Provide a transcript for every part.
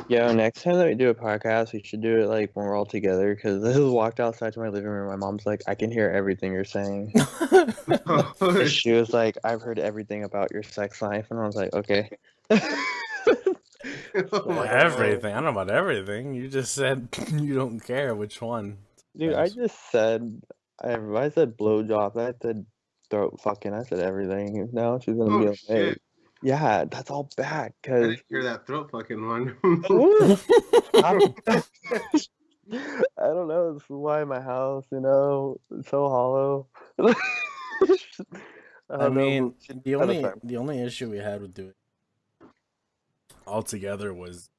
Yo, next time that we do a podcast, we should do it like when we're all together. Because I just walked outside to my living room. My mom's like, "I can hear everything you're saying." And she was like, "I've heard everything about your sex life," and I was like, "Okay." Everything. I don't know about everything. You just said you don't care which one. Dude, I just said I said blowjob. I said throat fucking. I said everything. Now she's gonna be Oh like, "Hey, shit! yeah, that's all back." I Cause didn't hear that throat fucking one. I don't know. This is why my house, it's so hollow. I mean, But the another only time. the only issue we had with doing altogether was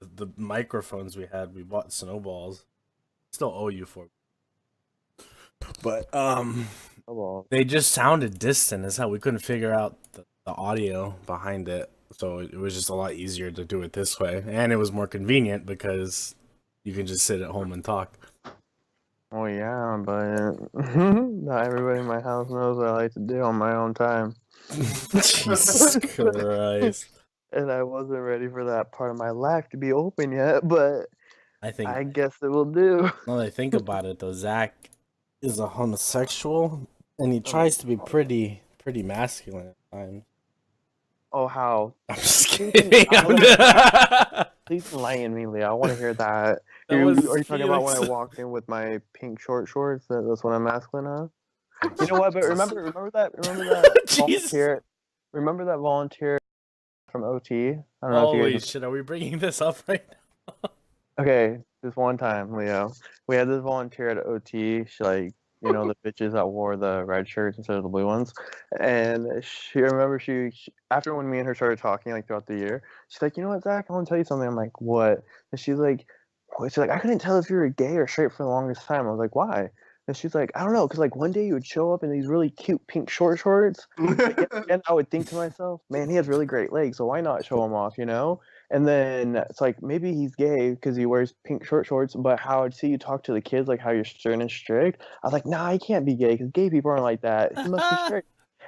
the microphones we had. We bought snowballs. Still owe you for it. But Oh, well. they just sounded distant as hell. We couldn't figure out the audio behind it. So it was just a lot easier to do it this way. And it was more convenient because you can just sit at home and talk. Oh yeah, but not everybody in my house knows what I like to do on my own time. Jesus Christ. And I wasn't ready for that part of my life to be open yet, but I guess it will do. Now that I think about it, though, Zach is a homosexual, and he tries to be pretty masculine at times. Oh, how? I'm just kidding. Please enlighten me, Leo. I want to hear that. That Are was you talking about when I Felix. walked in with my pink shorts? That's what I'm masculine of? You know what? But remember that Jesus. volunteer. Remember that volunteer from OT? I don't know if you Holy guys. shit, are we bringing this up right now? Okay, this one time, Leo, we had this volunteer at OT. She the bitches that wore the red shirts instead of the blue ones. And she after when me and her started talking like throughout the year, she's like, "You know what, Zach? I want to tell you something." I'm like, "What?" And she's like, "I couldn't tell if you were gay or straight for the longest time." I was like, "Why?" And she's like, "I don't know, because like one day you would show up in these really cute pink shorts, and I would think to myself, man, he has really great legs, so why not show him off, you know?" And then it's like maybe he's gay because he wears pink shorts, but how I'd see you talk to the kids, like how you're stern and strict. I was like, nah, he can't be gay because gay people aren't like that. He must be straight.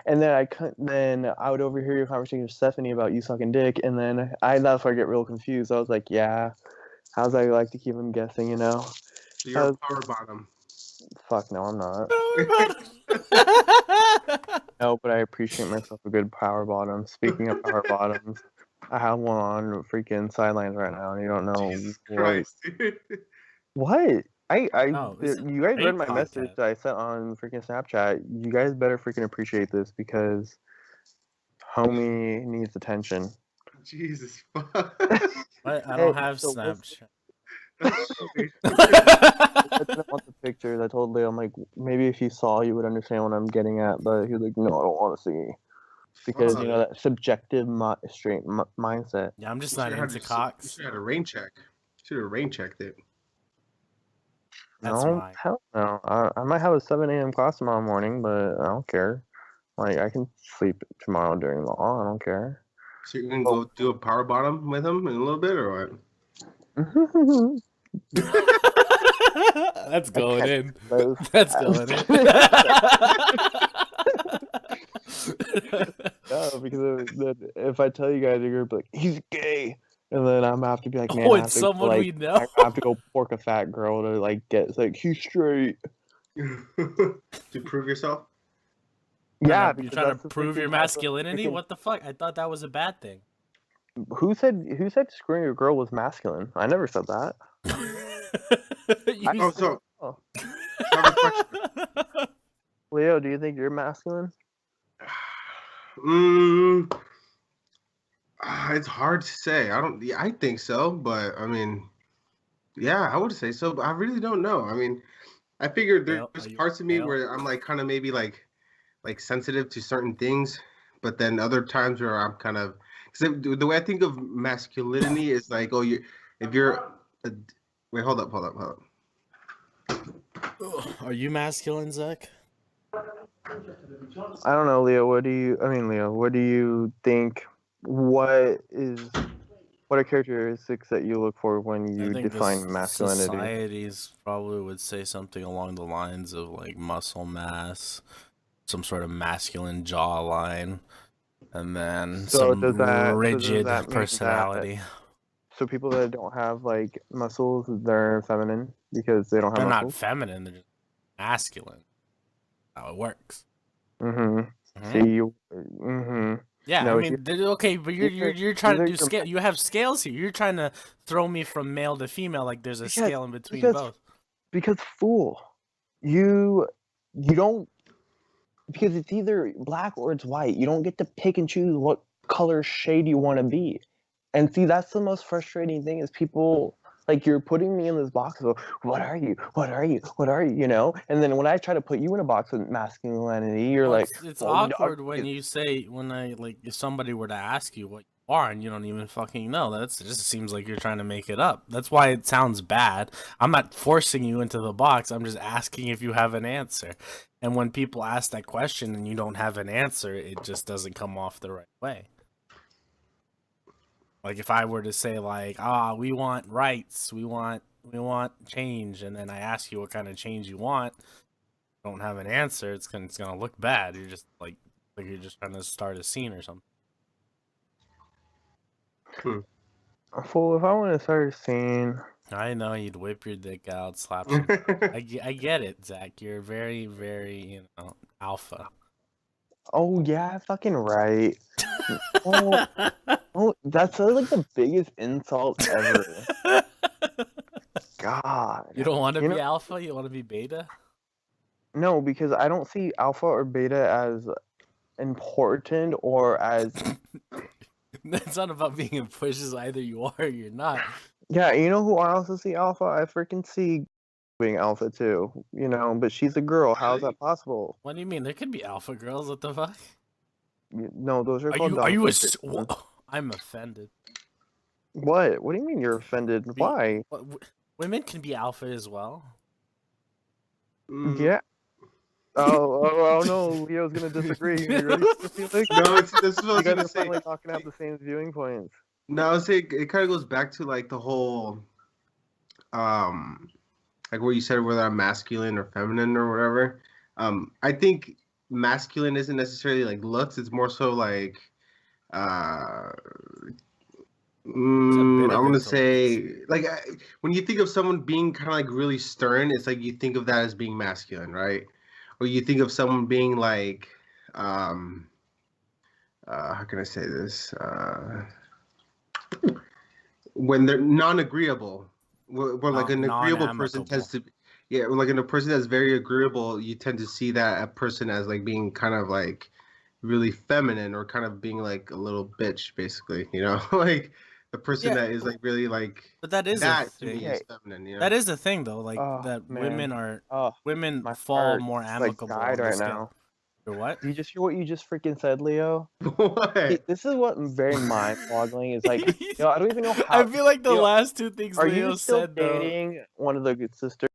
And then I would overhear your conversation with Stephanie about you sucking dick, and then that's where I get real confused. I was like, yeah, how's I like to keep him guessing, you know? So you're a power bottom. Fuck no, I'm not. No, but I appreciate myself a good power bottom. Speaking of power bottoms, I have one on freaking sidelines right now, and you don't know Christ, dude. what. You this is guys read fake my message podcast. that I sent on freaking Snapchat. You guys better freaking appreciate this because homie needs attention. Jesus fuck. I don't have so Snapchat. I didn't want the pictures. I told Leo, I'm like, maybe if you saw, you would understand what I'm getting at. But he was like, no, I don't want to see. Because, that subjective straight mindset. Yeah, I'm just not into cocks. You should have had a rain check. You should have rain checked it. That's No, mine. hell no. I might have a 7 a.m. class tomorrow morning, but I don't care. Like, I can sleep tomorrow during law. I don't care. So you're going to go do a power bottom with him in a little bit, or what? That's going in. Those- That's going in. No, because if I tell you guys, you're gonna be like, he's gay. And then I'm gonna have to be like, man, Oh, I have it's to, someone like, we know. I have to go pork a fat girl to like get. It's like he's straight. To prove yourself? Yeah, You're trying to prove your masculinity? What the fuck? I thought that was a bad thing. Who said screwing a girl was masculine? I never said that. Leo, do you think you're masculine? It's hard to say. I think so, but I mean, yeah, I would say so, but I really don't know. I mean, I figured there's parts of me where I'm like kind of maybe like sensitive to certain things, but then other times where I'm kind of, because the way I think of masculinity is like, oh, wait, hold up. Are you masculine, Zach? I don't know, Leo. What do you think? What are characteristics that you look for when you define masculinity? Societies probably would say something along the lines of like muscle mass, some sort of masculine jawline, and then some rigid personality. So people that don't have like muscles, they're feminine because they don't have They're not muscles. feminine. They're just masculine. How it works. See you. Yeah, No, I mean, okay, but you're trying to do scale. You have scales here. You're trying to throw me from male to female like there's a scale in between both. Because fool, you don't, because it's either black or it's white. You don't get to pick and choose what color shade you want to be. And see, that's the most frustrating thing is people, like, you're putting me in this box of, what are you? What are you? What are you? You know? And then when I try to put you in a box with masculinity, you're like... It's awkward when you say, if somebody were to ask you what you are and you don't even fucking know. It just seems like you're trying to make it up. That's why it sounds bad. I'm not forcing you into the box. I'm just asking if you have an answer. And when people ask that question and you don't have an answer, it just doesn't come off the right way. Like if I were to say like, we want rights, we want change, and then I ask you what kind of change you want, don't have an answer, it's gonna look bad. You're just like you're just trying to start a scene or something. Fool, if I want to start a scene, I know you'd whip your dick out, slap some. I get it, Zach. You're very, very, alpha. Oh yeah, fucking right. That's like the biggest insult ever. God. You don't want to be alpha? You want to be beta? No, because I don't see alpha or beta as important or as... It's not about being in pushes. Either you are or you're not. Yeah, you know who I also see alpha? I freaking see being alpha too, but she's a girl. How is that possible? What do you mean? There could be alpha girls. What the fuck? No, those are called... I'm offended. What? What do you mean you're offended? Why? Women can be alpha as well. Yeah. Oh no, Leo's gonna disagree. You ready? No, this is what I was gonna say. Like not gonna have the same viewing points. No, I would say it kind of goes back to like the whole, like what you said, whether I'm masculine or feminine or whatever. I think masculine isn't necessarily like looks. It's more so like, I'm gonna say like when you think of someone being kind of like really stern, it's like you think of that as being masculine, right? Or you think of someone being like, how can I say this? When they're non-agreeable, where like an agreeable person tends to, like in a person that's very agreeable, you tend to see that a person as like being kind of like really feminine or kind of being like a little bitch, basically, like the person that is like really like. But that is a thing. Is feminine, That is a thing though, like that man. women fall more amicable. Like right now. Or what? Did you just hear what you just freaking said, Leo? What? This is what very mind-boggling is. Like, I don't even know how. I feel like the last two things Leo said. Are you still dating one of the good sisters?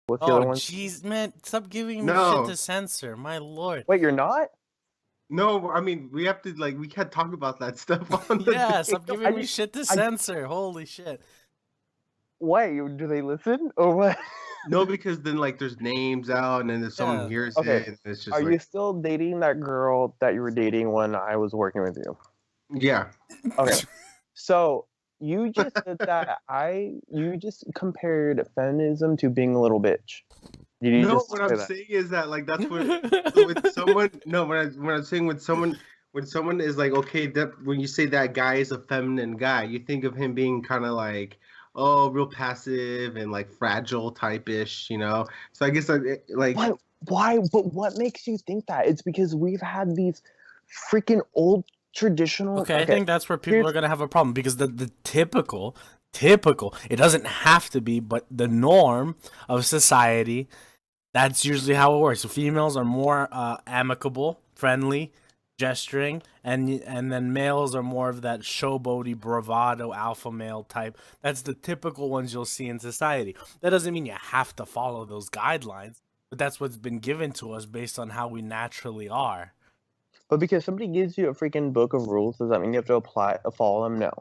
What's the other one? Jeez, man! Stop giving me shit to censor. My lord. Wait, you're not? No, I mean we have to we can't talk about that stuff on the stop giving me shit to censor. Holy shit. Wait, do they listen or what? No, because then like there's names out and then if someone hears it, and it's just. Are you still dating that girl that you were dating when I was working with you? Yeah. Okay. So you just said that you just compared feminism to being a little bitch. What I'm saying is that like that's what with someone. No, when I'm saying when someone is like, okay, that when you say that guy is a feminine guy, you think of him being kind of like, real passive and like fragile type-ish, So I guess like why? But what makes you think that? It's because we've had these freaking old traditional. Okay, I think that's where people are gonna have a problem because the typical. It doesn't have to be, but the norm of society. That's usually how it works. So females are more amicable, friendly, gesturing, and then males are more of that showboaty, bravado, alpha male type. That's the typical ones you'll see in society. That doesn't mean you have to follow those guidelines, but that's what's been given to us based on how we naturally are. But because somebody gives you a freaking book of rules, does that mean you have to follow them? No,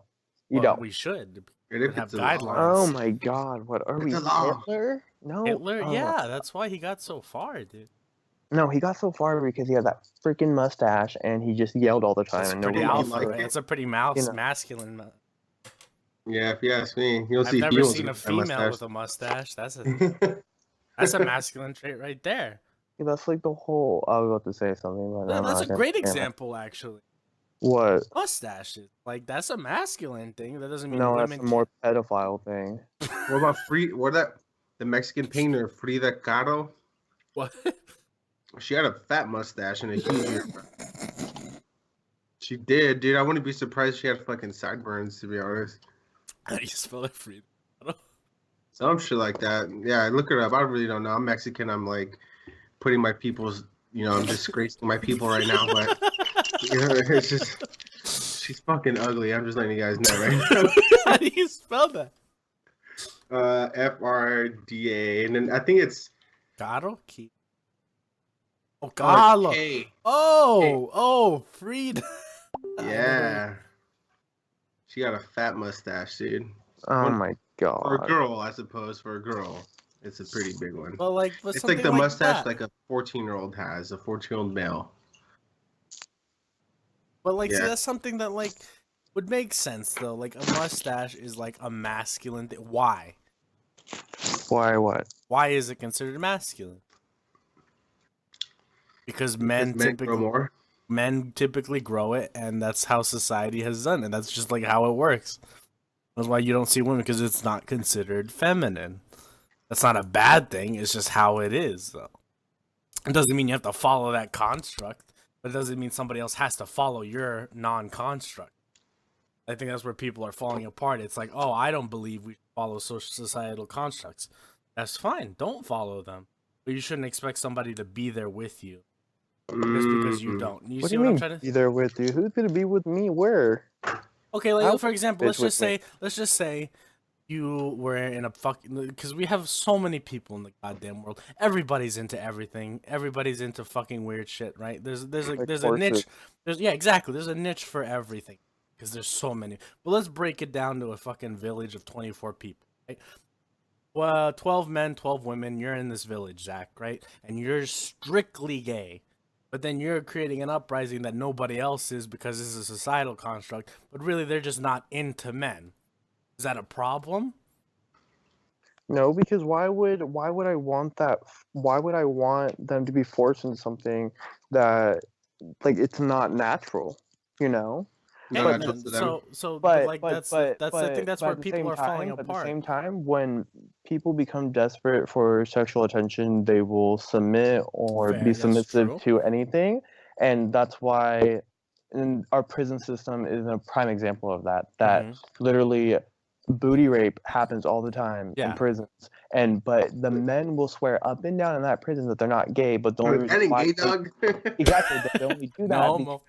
you don't. We should. Have guidelines. Oh my God, what are we, Hitler? No. Hitler? Yeah, that's why he got so far, dude. No, he got so far because he had that freaking mustache and he just yelled all the time. It's a pretty masculine. Yeah, if you ask me, you'll I've see never females seen a with that female mustache. with a mustache. That's a masculine trait right there. Yeah, that's like the whole. I was about to say something, but I'm That's not a gonna. great Yeah. example, actually. What? Mustaches, like that's a masculine thing. That doesn't mean No, that's women a more pedophile thing. What about the Mexican painter Frida Kahlo? What? She had a fat mustache and a huge ear. She did, dude. I wouldn't be surprised if she had fucking sideburns, to be honest. How do you spell it, Frida? Some shit like that. Yeah, look her up. I really don't know. I'm Mexican. I'm like putting my people's, I'm disgracing my people right now. But it's just, she's fucking ugly. I'm just letting you guys know right now. How do you spell that? Frda, and then I think it's Caro? Oh, Carlo. K. Oh, Frida. Yeah. She got a fat mustache, dude. Oh my god. For a girl, I suppose. For a girl, it's a pretty big one. Well, it's like the mustache like a 14-year-old has, a 14-year-old male. But see, that's something that would make sense though. Like a mustache is like a masculine thing. Why? Why what? Why is it considered masculine? Because men typically grow it, and that's how society has done it. That's just like how it works. That's why you don't see women, because it's not considered feminine. That's not a bad thing. It's just how it is, though. It doesn't mean you have to follow that construct, but it doesn't mean somebody else has to follow your non-construct. I think that's where people are falling apart. It's like, oh, I don't believe we follow societal constructs. That's fine. Don't follow them. But you shouldn't expect somebody to be there with you just because you don't. What do you mean, I'm trying to be there with you? Who's gonna be with me? Where? Okay, for example, let's just say you were in a fucking, because we have so many people in the goddamn world. Everybody's into everything. Everybody's into fucking weird shit, right? There's a niche. Exactly. There's a niche for everything because there's so many. But let's break it down to a fucking village of 24 people, right? Well, 12 men, 12 women. You're in this village, Zach, right? And you're strictly gay. But then you're creating an uprising that nobody else is because this is a societal construct. But really, they're just not into men. Is that a problem? No, because why would I want that? Why would I want them to be forced into something that, like, it's not natural? You know. But I think that's where people are falling apart. At the same time, when people become desperate for sexual attention, they will submit or be submissive to anything, and that's why our prison system is a prime example of that. That literally booty rape happens all the time in prisons, but the men will swear up and down in that prison that they're not gay, but the only reason why exactly they only do that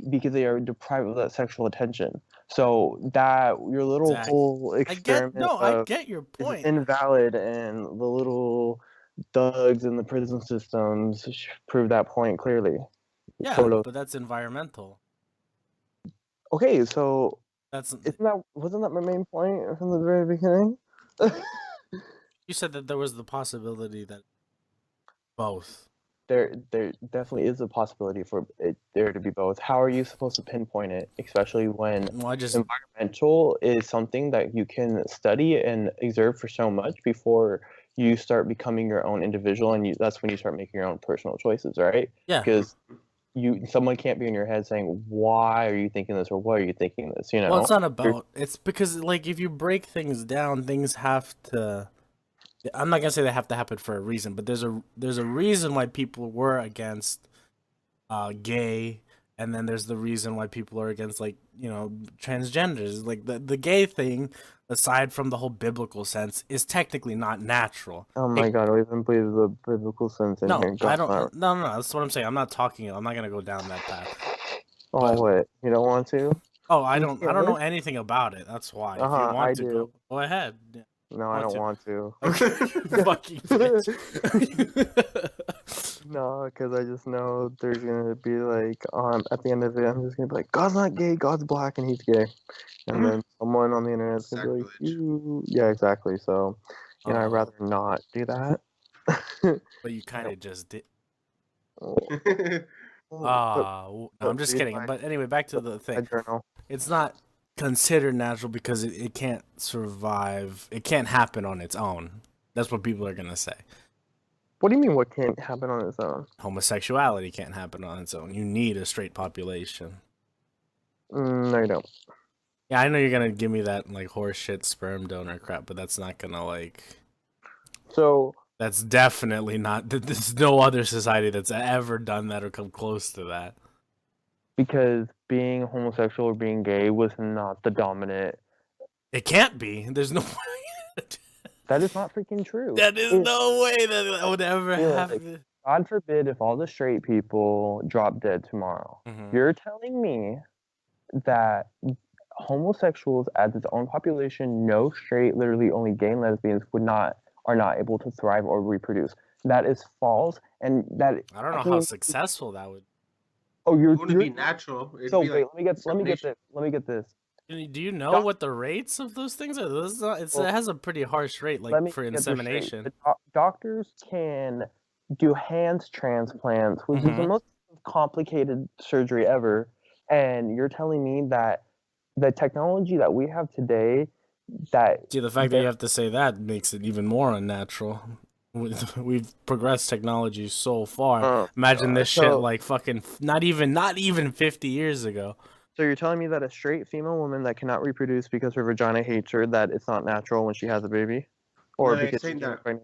because they are deprived of that sexual attention. So that your little whole experiment I get your point. Is invalid, and the little thugs in the prison systems prove that point clearly. Yeah, but that's environmental. Okay, so wasn't that my main point from the very beginning? You said that there was the possibility that both. There definitely is a possibility for there to be both. How are you supposed to pinpoint it, especially when environmental is something that you can study and observe for so much before you start becoming your own individual, and that's when you start making your own personal choices, right? Yeah. Because someone can't be in your head saying, why are you thinking this, or why are you thinking this? You know. Well, it's not about. It's because if you break things down, things have to. I'm not gonna say they have to happen for a reason, but there's a reason why people were against gay, and then there's the reason why people are against transgenders. Like the gay thing, aside from the whole biblical sense, is technically not natural. Oh my god, I even believe the biblical sense in here. I don't. No, that's what I'm saying. I'm not gonna go down that path. Oh, what? You don't want to? Oh, I don't know anything about it. That's why. If you want to go ahead. No, I don't want to. Fucking bitch. No, because I just know there's gonna be at the end of it, I'm just gonna be like, God's not gay, God's black, and he's gay, and then someone on the internet's gonna be like, yeah, exactly. So, I'd rather not do that. But you kind of just did. No, I'm just kidding. But anyway, back to the thing. It's not. considered natural because it can't survive. It can't happen on its own. That's what people are gonna say. What do you mean? What can't happen on its own? Homosexuality can't happen on its own. You need a straight population. No, you don't. Yeah, I know you're gonna give me that like horseshit sperm donor crap, but that's not gonna like. So that's definitely not. There's no other society that's ever done that or come close to that. Because being homosexual or being gay was not the dominant. It can't be. There's no. That is not freaking true. That is no way that would ever happen. Like, God forbid if all the straight people drop dead tomorrow. Mm-hmm. You're telling me that homosexuals as its own population, no straight, literally only gay and lesbians are not able to thrive or reproduce. That is false, and that I don't know how successful that would. Oh, it wouldn't be natural. So wait, like let me get this. Do you know what the rates of those things are? It has a pretty harsh rate, like for insemination. Doctors can do hand transplants, which is the most complicated surgery ever. And you're telling me that the technology that we have today, the fact that you have to say that makes it even more unnatural. We've progressed technology so far. Imagine this shit like fucking not even 50 years ago. So you're telling me that a straight female woman that cannot reproduce because her vagina hates her, that it's not natural when she has a baby? Or because she's pregnant?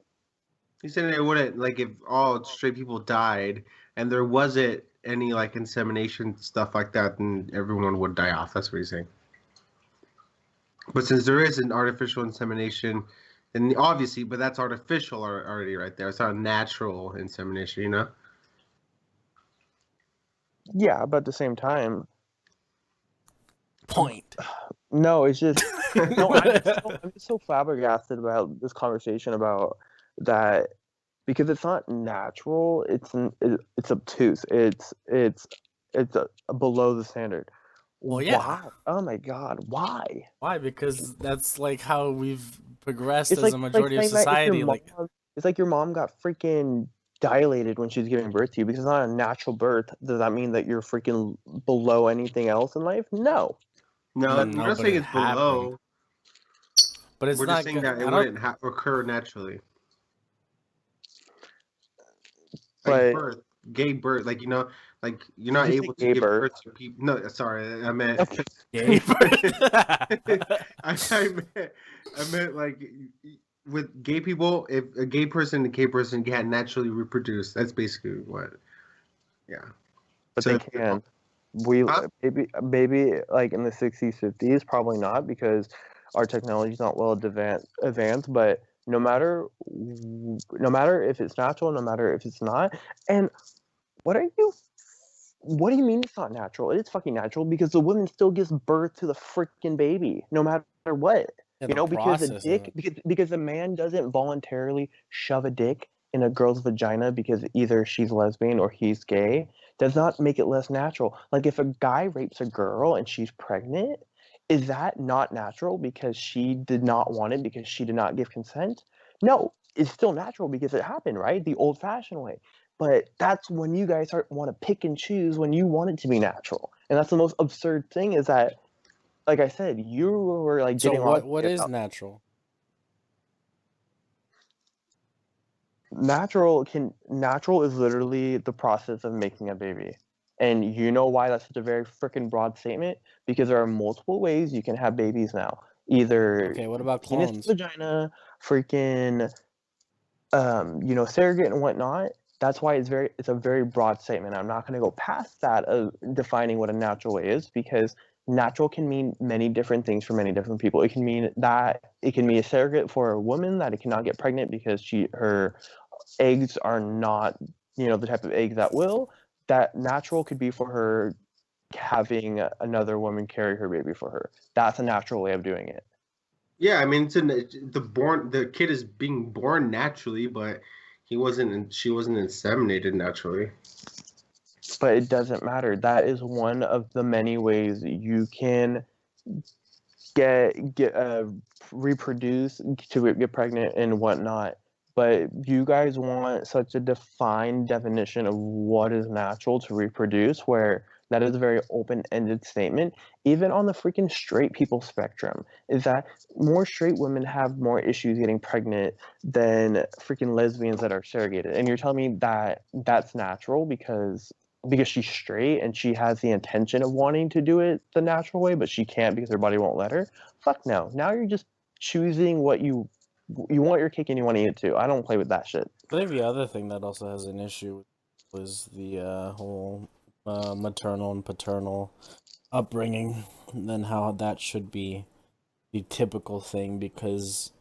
He's saying it wouldn't, like, if all straight people died and there wasn't any, like, insemination stuff like that, then everyone would die off. That's what he's saying. But since there is an artificial insemination, then obviously, but that's artificial already right there. It's not natural insemination, you know? Yeah, but at the same time... Point. No, it's just... no, I'm just so flabbergasted about this conversation about that, because it's not natural, it's obtuse, it's below the standard. Well, yeah. Why? Oh my God, why? Why? Because that's like how we've progressed as a majority of society. It's like your mom got freaking dilated when she was giving birth to you because it's not a natural birth. Does that mean that you're freaking below anything else in life? No. No, we're not saying it's below. But we're just saying that it wouldn't occur naturally. Like birth, gay birth, like, you know, like you're not able to give birth to people. No, sorry, I meant gay birth. I meant like with gay people, if a gay person and a gay person can't naturally reproduce, that's basically what. Yeah, but so they can. Maybe like in the 60s, 50s, probably not, because our technology is not well advanced. But no matter if it's natural, no matter if it's not, and what do you mean it's not natural? It is fucking natural, because the woman still gives birth to the freaking baby, no matter what. You know, because because a man doesn't voluntarily shove a dick in a girl's vagina because either she's lesbian or he's gay, does not make it less natural. Like, if a guy rapes a girl and she's pregnant, is that not natural because she did not want it, because she did not give consent? No, it's still natural because it happened, right? The old-fashioned way. But that's when you guys want to pick and choose when you want it to be natural. And that's the most absurd thing, is that, like I said, you were like getting... So what is natural? Natural is literally the process of making a baby. And you know why that's such a very freaking broad statement? Because there are multiple ways you can have babies now. Either what about clones? Penis, vagina, freaking surrogate and whatnot. That's why it's a very broad statement. I'm not going to go past that of defining what a natural way is, because natural can mean many different things for many different people. It can mean a surrogate for a woman that it cannot get pregnant because her eggs are not, the type of eggs that will. That natural could be for her having another woman carry her baby for her. That's a natural way of doing it. Yeah, I mean, the kid is being born naturally, but she wasn't inseminated naturally. But it doesn't matter. That is one of the many ways you can reproduce, to get pregnant and whatnot. But you guys want such a defined definition of what is natural to reproduce, where That is a very open-ended statement. Even on the freaking straight people spectrum, is that more straight women have more issues getting pregnant than freaking lesbians that are surrogated. And you're telling me that that's natural because she's straight and she has the intention of wanting to do it the natural way, but she can't because her body won't let her? Fuck no. Now you're just choosing what you want your cake and you want to eat it too. I don't play with that shit. I think the other thing that also has an issue was the whole maternal and paternal upbringing, and then how that should be the typical thing, because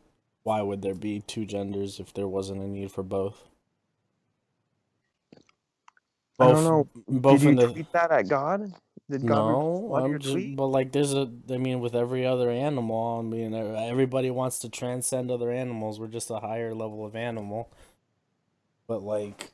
why would there be two genders if there wasn't a need for both? I don't know. Did you tweet that at God? Did God no, I'm just, but like with every other animal, I mean, everybody wants to transcend other animals. We're just a higher level of animal. But like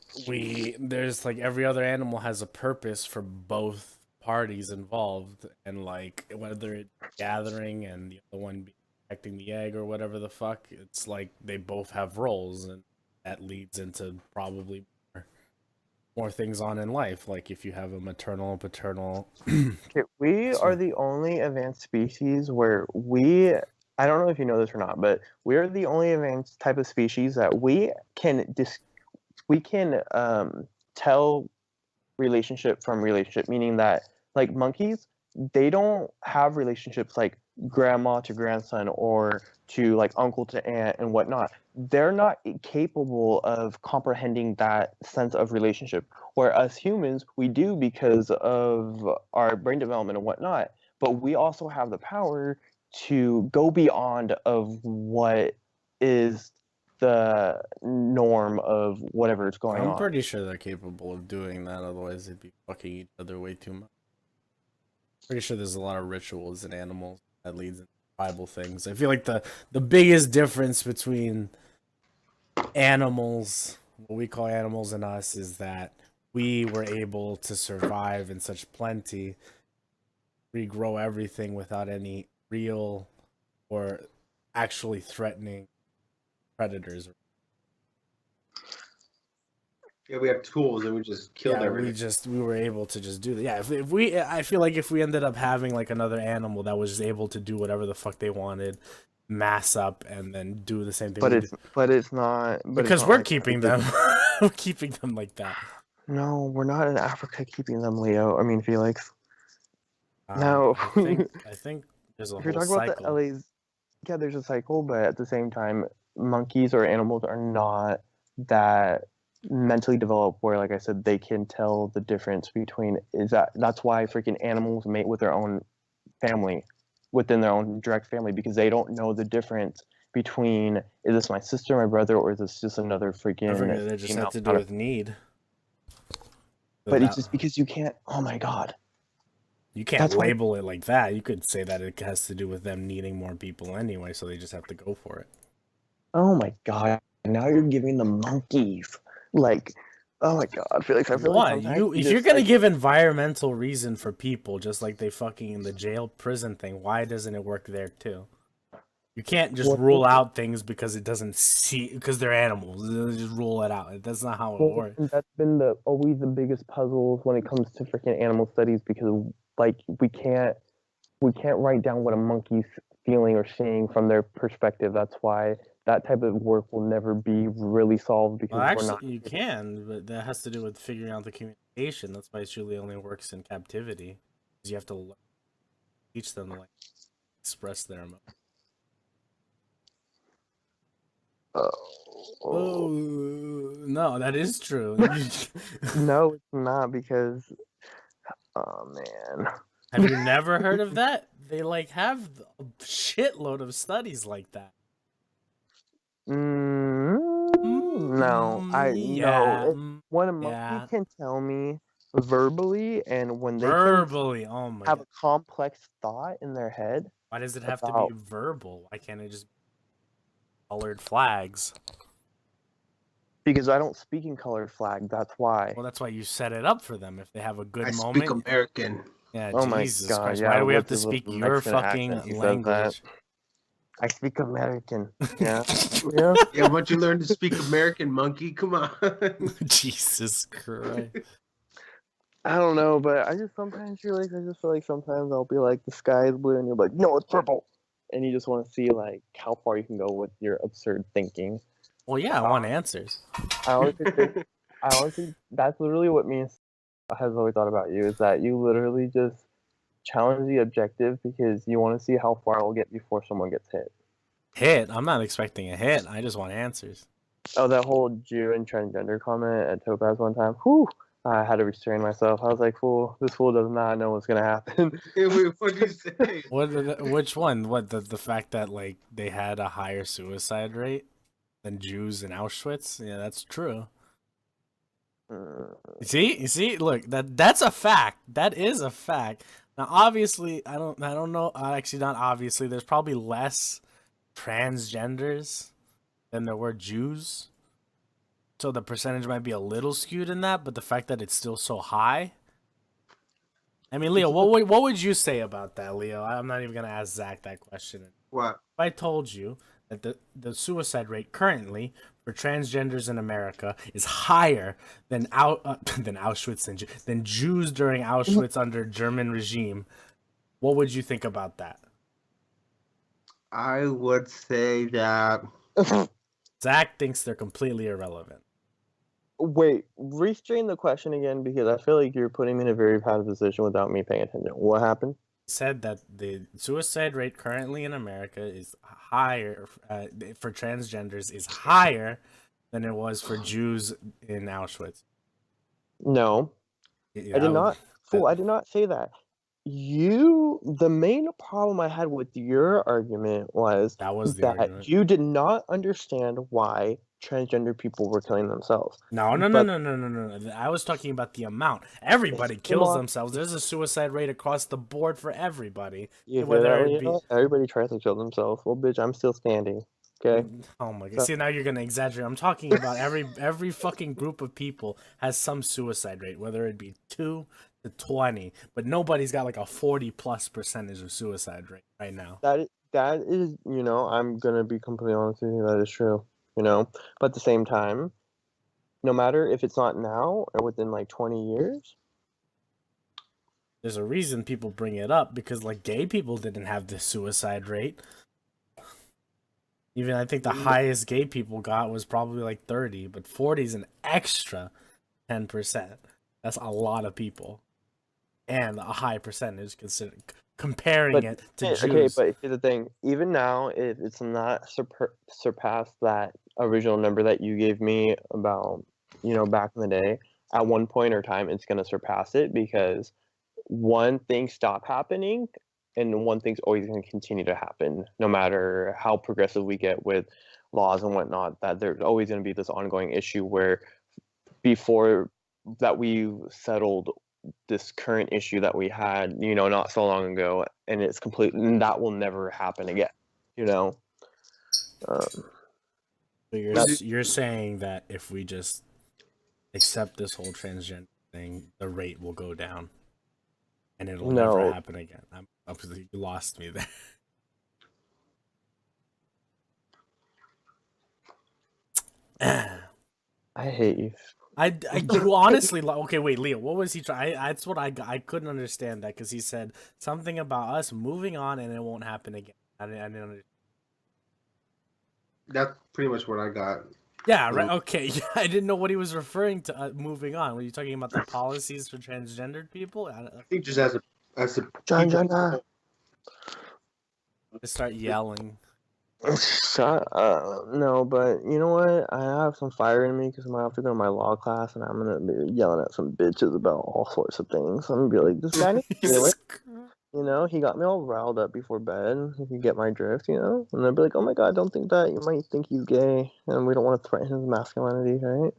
there's like every other animal has a purpose for both parties involved, and like whether it's gathering and the other one protecting the egg or whatever the fuck, it's like they both have roles, and that leads into probably more things on in life, like if you have a maternal and paternal. We are the only advanced species where I don't know if you know this or not, but we are the only advanced type of species that we can tell relationship from relationship, meaning that like monkeys, they don't have relationships like grandma to grandson or to like uncle to aunt and whatnot. They're not capable of comprehending that sense of relationship, where us humans, we do because of our brain development and whatnot, but we also have the power to go beyond of what is the norm of whatever is going on. I'm pretty sure they're capable of doing that, otherwise they'd be fucking each other way too much. Pretty sure there's a lot of rituals in animals that leads into tribal things. I feel like the biggest difference between animals, what we call animals, and us, is that we were able to survive in such plenty, regrow everything without any real or actually threatening predators. Yeah, we have tools and we just killed everything. We were able to just do that. Yeah, I feel like if we ended up having like another animal that was able to do whatever the fuck they wanted, mass up and then do the same thing. But it's not because we're keeping them. We're keeping them like that. No, we're not in Africa keeping them, Leo. I mean, Felix. No, I think there's a whole cycle. If you're talking about the LA's, yeah, there's a cycle, but at the same time, monkeys or animals are not that mentally developed where, like I said, they can tell the difference between that's why freaking animals mate with their own family, within their own direct family, because they don't know the difference between, is this my sister, my brother, or is this just another freaking... They just have to do with need. But it's just because you can't... Oh my god. You can't label it like that. You could say that it has to do with them needing more people anyway, so they just have to go for it. Oh my god. Now you're giving the monkeys... Like, oh my god, Felix, I feel like if you're gonna give environmental reason for people, just like they fucking in the jail prison thing, why doesn't it work there too? You can't just rule out things because because they're animals. Just rule it out. That's not how it works. That's been always the biggest puzzles when it comes to freaking animal studies, because like we can't write down what a monkey's feeling or seeing from their perspective. That's why that type of work will never be really solved, because you can, but that has to do with figuring out the communication. That's why it usually only works in captivity, because you have to teach them to express their emotions. Oh no, that is true. No, it's not, because oh man, have you never heard of that? They have a shitload of studies like that. No, no. When a monkey can tell me verbally, and when they can have a complex thought in their head. Why does it have to be verbal? Why can't it just be colored flags? Because I don't speak in colored flag. That's why. Well, that's why you set it up for them. If they have a good moment. I speak American. Yeah. Oh Jesus my god! Christ. Yeah, why do we have to speak your fucking language? I speak American. Yeah. Yeah. Yeah. Why don't you learn to speak American, monkey? Come on. Jesus Christ. I don't know, but I just sometimes feel like sometimes I'll be like, the sky is blue, and you're like, no, it's purple, and you just want to see like how far you can go with your absurd thinking. Well, yeah, I want answers. I honestly, that's literally what me and has always thought about you, is that you literally just challenge the objective because you want to see how far it'll get before someone gets hit. Hit? I'm not expecting a hit. I just want answers. Oh, that whole Jew and transgender comment at Topaz one time. Whew, I had to restrain myself. I was like, "Fool, this fool does not know what's gonna happen." What did you say? Which one? What the fact that like they had a higher suicide rate than Jews in Auschwitz? Yeah, that's true. You see, look, that's a fact. That is a fact. Now, obviously, I don't know. Actually, not obviously. There's probably less transgenders than there were Jews, so the percentage might be a little skewed in that. But the fact that it's still so high. I mean, Leo, what would you say about that, Leo? I'm not even gonna ask Zach that question. What? If I told you that the suicide rate currently for transgenders in America is higher than than Auschwitz than Jews during Auschwitz under German regime, what would you think about that? I would say that Zach thinks they're completely irrelevant. Wait, restrain the question again, because I feel like you're putting me in a very bad position without me paying attention. What happened? Said that the suicide rate currently in America is higher for transgenders is higher than it was for Jews in Auschwitz. No, Yeah, I did not. Fool, I did not say that. The main problem I had with your argument was argument. you did not understand why transgender people were killing themselves. No. I was talking about the amount. Everybody kills themselves. There's a suicide rate across the board for everybody. Everybody tries to kill themselves. Well, bitch, I'm still standing. Okay. Oh my god. See, now you're gonna exaggerate. I'm talking about every fucking group of people has some suicide rate, whether it be 2 to 20, but nobody's got like a 40+% of suicide rate right now. That is, I'm gonna be completely honest with you. That is true. But at the same time, no matter if it's not now or within like 20 years, there's a reason people bring it up, because like gay people didn't have the suicide rate. Even I think the highest gay people got was probably like 30, but 40 is an extra 10%. That's a lot of people, and a high percentage considered comparing it to Jews. Okay, but here's the thing: even now, if it's not surpassed that original number that you gave me about, back in the day, at one point or time, it's gonna surpass it, because one thing stopped happening, and one thing's always going to continue to happen, no matter how progressive we get with laws and whatnot. That there's always going to be this ongoing issue where, before that, we settled this current issue that we had, not so long ago, and it's complete, and that will never happen again. So you're saying that if we just accept this whole transgender thing, the rate will go down, and it'll never happen again. You lost me there. I hate you. I honestly, okay, wait, Leo, what was he trying? That's what I couldn't understand that, because he said something about us moving on and it won't happen again. I didn't understand. That's pretty much what I got. Yeah, right. Okay, I didn't know what he was referring to. Moving on. Were you talking about the policies for transgendered people? I think just as a transgender. Just start yelling. Shut up. No, but you know what? I have some fire in me, because I'm gonna have to go to my law class, and I'm gonna be yelling at some bitches about all sorts of things. I'm gonna be like, this guy needs to do it. He got me all riled up before bed. If you get my drift, and they'll be like, oh my god, don't think that. You might think he's gay, and we don't want to threaten his masculinity, right?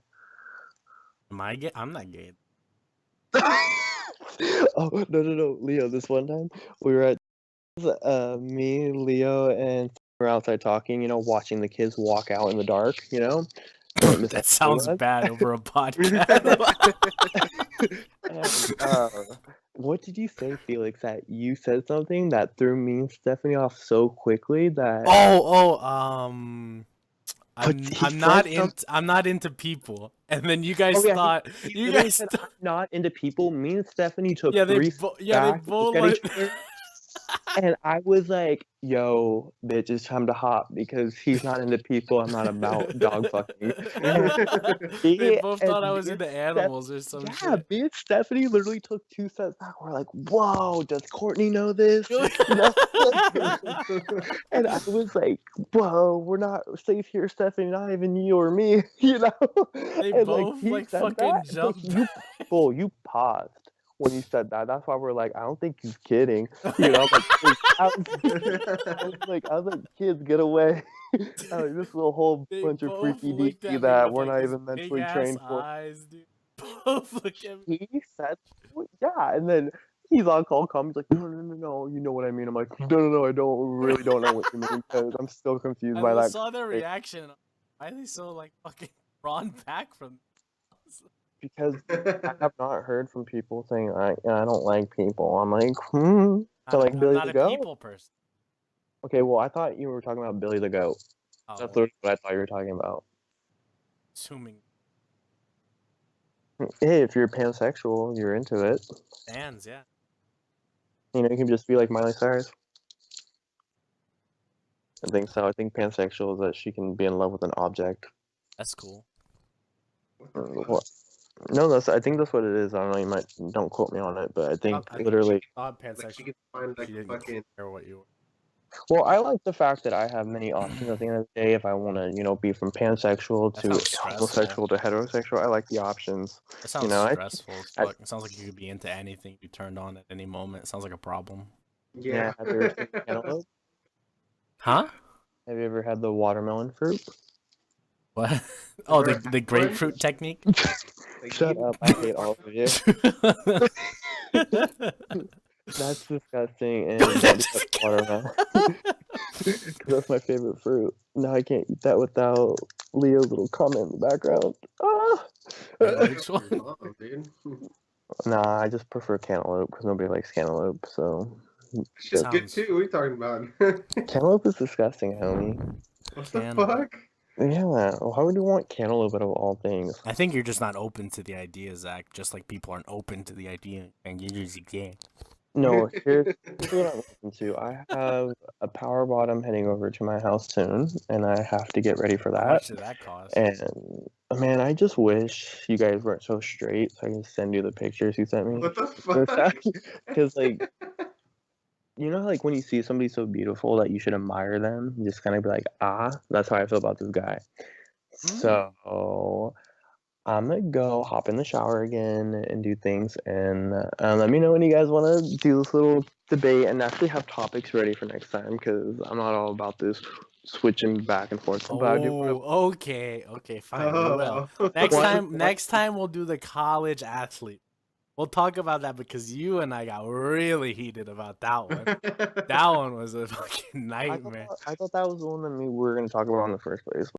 Am I gay? I'm not gay. Oh, no. Leo, this one time, we were at, me, Leo, and we're outside talking, watching the kids walk out in the dark, That sounds bad over a podcast. And, what did you say, Felix? That you said something that threw me and Stephanie off so quickly that... I'm not into people. And then you guys thought you guys said, I'm not into people. Me and Stephanie took they three both looked at each other, and I was like, "Yo, bitch, it's time to hop because he's not into people. I'm not about dog fucking." They both thought I was into animals or some shit. Yeah, me and Stephanie literally took 2 steps back. We're like, "Whoa, does Courtney know this?" You know? And I was like, "Whoa, we're not safe here, Stephanie. Not even you or me." You know? They and both like fucking jumped. You paused when you said that. That's why we're like, I don't think he's kidding. You know, I was like, kids, get away. This little whole bunch of freaky deaky that we're not even mentally trained for. Eyes, dude. Both look at me. He said, yeah, and then he's on call. He's like, no, you know what I mean. I'm like, no, I really don't know what you mean because I'm still confused by that. I saw their reaction. Why are they so like fucking drawn back from? Because I have not heard from people saying I don't like people. I'm like, So like Billy the Goat. I'm not a people person. Okay, well I thought you were talking about Billy the Goat. Oh. That's what I thought you were talking about. Assuming. Hey, if you're pansexual, you're into it. Fans, yeah. You know, you can just be like Miley Cyrus. I think so. I think pansexual is that she can be in love with an object. That's cool. What? No, I think that's what it is. I don't know. Don't quote me on it, but I think literally. Pansexual. Well, I like the fact that I have many options at the end of the day. If I want to, be from pansexual to homosexual to heterosexual, I like the options. It sounds stressful. It sounds like you could be into anything you turned on at any moment. It sounds like a problem. Yeah. Have you ever seen cantaloupe? Huh? Have you ever had the watermelon fruit? What? Oh, the grapefruit technique? Shut up! I hate all of you. That's disgusting, and that's watermelon. That's my favorite fruit. Now I can't eat that without Leo's little comment in the background. Nah, I just prefer cantaloupe because nobody likes cantaloupe. So shit's good too. What are you talking about? Cantaloupe is disgusting, homie. What the fuck? Yeah, why would you want cantaloupe out of all things? I think you're just not open to the idea, Zach. Just like people aren't open to the idea, and you just can't. No, here's what I'm looking to. I have a power bottom heading over to my house soon, and I have to get ready for that. How much did that cost? And man, I just wish you guys weren't so straight, so I can send you the pictures you sent me. What the fuck? Because like, like when you see somebody so beautiful that you should admire them, you just kind of be like, that's how I feel about this guy. So I'm gonna go hop in the shower again and do things, and let me know when you guys want to do this little debate and actually have topics ready for next time, because I'm not all about this switching back and forth. Okay, fine. We will. Next time we'll do the college athlete. We'll talk about that because you and I got really heated about that one. That one was a fucking nightmare. I thought that was the one that we were going to talk about in the first place.